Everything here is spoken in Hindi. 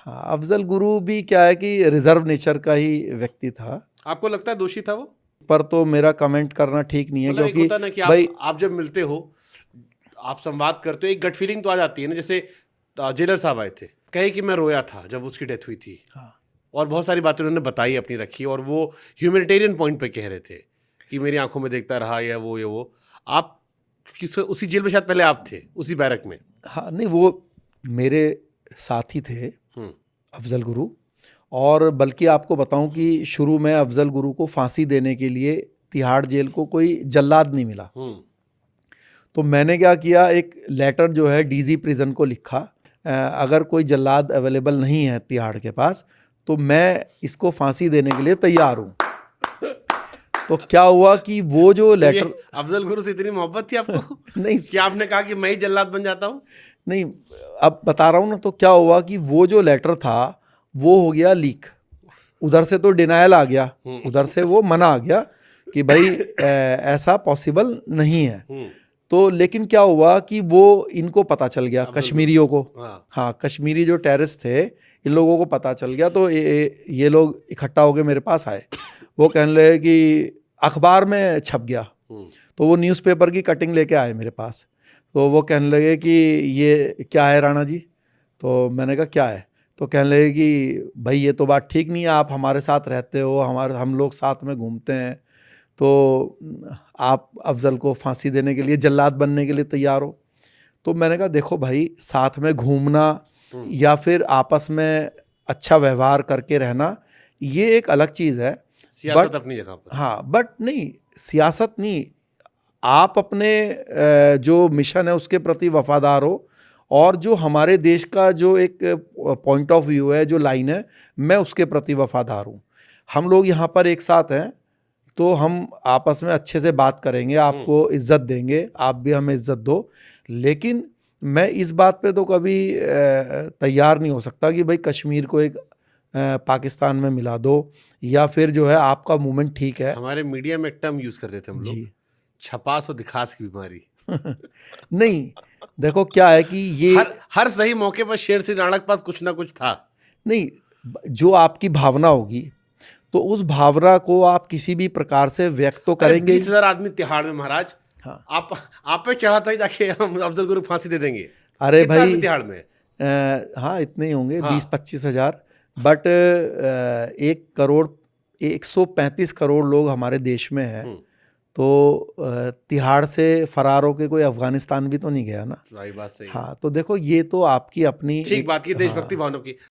हाँ, अफजल गुरु भी क्या है कि रिजर्व नेचर का ही व्यक्ति था। आपको लगता है दोषी था वो? पर तो मेरा कमेंट करना ठीक नहीं है, मतलब एक क्योंकि होता है ना कि भाई आप जब मिलते हो, आप संवाद करते हो, एक गट फीलिंग तो आ जाती है ना। जैसे जेलर साहब आए थे, कहे कि मैं रोया था जब उसकी डेथ हुई थी। हाँ, और बहुत सारी बातें उन्होंने बताई, अपनी रखी, और वो ह्यूमैनिटेरियन पॉइंट पे कह रहे थे कि मेरी आंखों में देखता रहा, या वो आप उसी जेल में शायद पहले आप थे, उसी बैरक में। हाँ, नहीं वो मेरे साथी थे हम्म। अफजल गुरु। और बल्कि आपको बताऊं कि शुरू में अफजल गुरु को फांसी देने के लिए तिहाड़ जेल को कोई जल्लाद नहीं मिला। तो मैंने क्या किया, एक लेटर जो है डीजी प्रिजन को लिखा, अगर कोई जल्लाद अवेलेबल नहीं है तिहाड़ के पास तो मैं इसको फांसी देने के लिए तैयार हूँ। तो क्या हुआ कि वो जो तो लेटर ये अफजल गुरु से इतनी मोहब्बत थी आपको नहीं कि आपने कहा कि मैं ही जल्लाद बन जाता हूँ? नहीं, अब बता रहा हूँ ना। तो क्या हुआ कि वो जो लेटर था वो हो गया लीक। उधर से तो डिनायल आ गया, उधर से वो मना आ गया कि भाई ऐसा पॉसिबल नहीं है। तो लेकिन क्या हुआ कि वो इनको पता चल गया, कश्मीरियों को। हाँ, कश्मीरी जो टेररिस्ट थे इन लोगों को पता चल गया। तो ये लोग इकट्ठा होकर मेरे पास आए। वो कहने लगे कि अखबार में छप गया। तो वो न्यूज़पेपर की कटिंग लेके आए मेरे पास। तो वो कहने लगे कि ये क्या है राणा जी। तो मैंने कहा क्या है। तो कहने लगे कि भाई ये तो बात ठीक नहीं है, आप हमारे साथ रहते हो, हम लोग साथ में घूमते हैं, तो आप अफजल को फांसी देने के लिए, जल्लाद बनने के लिए तैयार हो। तो मैंने कहा देखो भाई, साथ में घूमना या फिर आपस में अच्छा व्यवहार करके रहना ये एक अलग चीज़ है। सियासत अपनी जगह पर। हाँ, बट नहीं, सियासत नहीं। आप अपने जो मिशन है उसके प्रति वफादार हो, और जो हमारे देश का जो एक पॉइंट ऑफ व्यू है, जो लाइन है, मैं उसके प्रति वफादार हूँ। हम लोग यहाँ पर एक साथ हैं तो हम आपस में अच्छे से बात करेंगे, आपको इज्जत देंगे, आप भी हमें इज्जत दो। लेकिन मैं इस बात पे तो कभी तैयार नहीं हो सकता कि भाई कश्मीर को एक पाकिस्तान में मिला दो, या फिर जो है आपका मूवमेंट ठीक है। हमारे मीडिया में एक टर्म यूज करते थे हम लोग, जी छपास और दिखास की बीमारी। नहीं, देखो क्या है कि ये हर सही मौके पर शेर सिंह राणा के पास कुछ ना कुछ था। नहीं, जो आपकी भावना होगी तो उस भावना को आप किसी भी प्रकार से व्यक्त तो करेंगे। 20,000 आदमी तिहाड़ में महाराज। हाँ, आप पे चढ़ा था जाके हम अफजल गुरु फांसी दे देंगे। अरे कितना भाई आदमी तिहाड़ में? हाँ, इतने ही होंगे, हाँ। 20-25 हज़ार। बट 1 करोड़ 135 करोड़ लोग हमारे देश में हैं। तो तिहाड़ से फरार होके कोई अफगानिस्तान भी तो नहीं गया ना। सही बात, सही। हाँ, तो देखो ये तो आपकी अपनी ठीक एक, बात की, देशभक्ति हाँ, भावना की।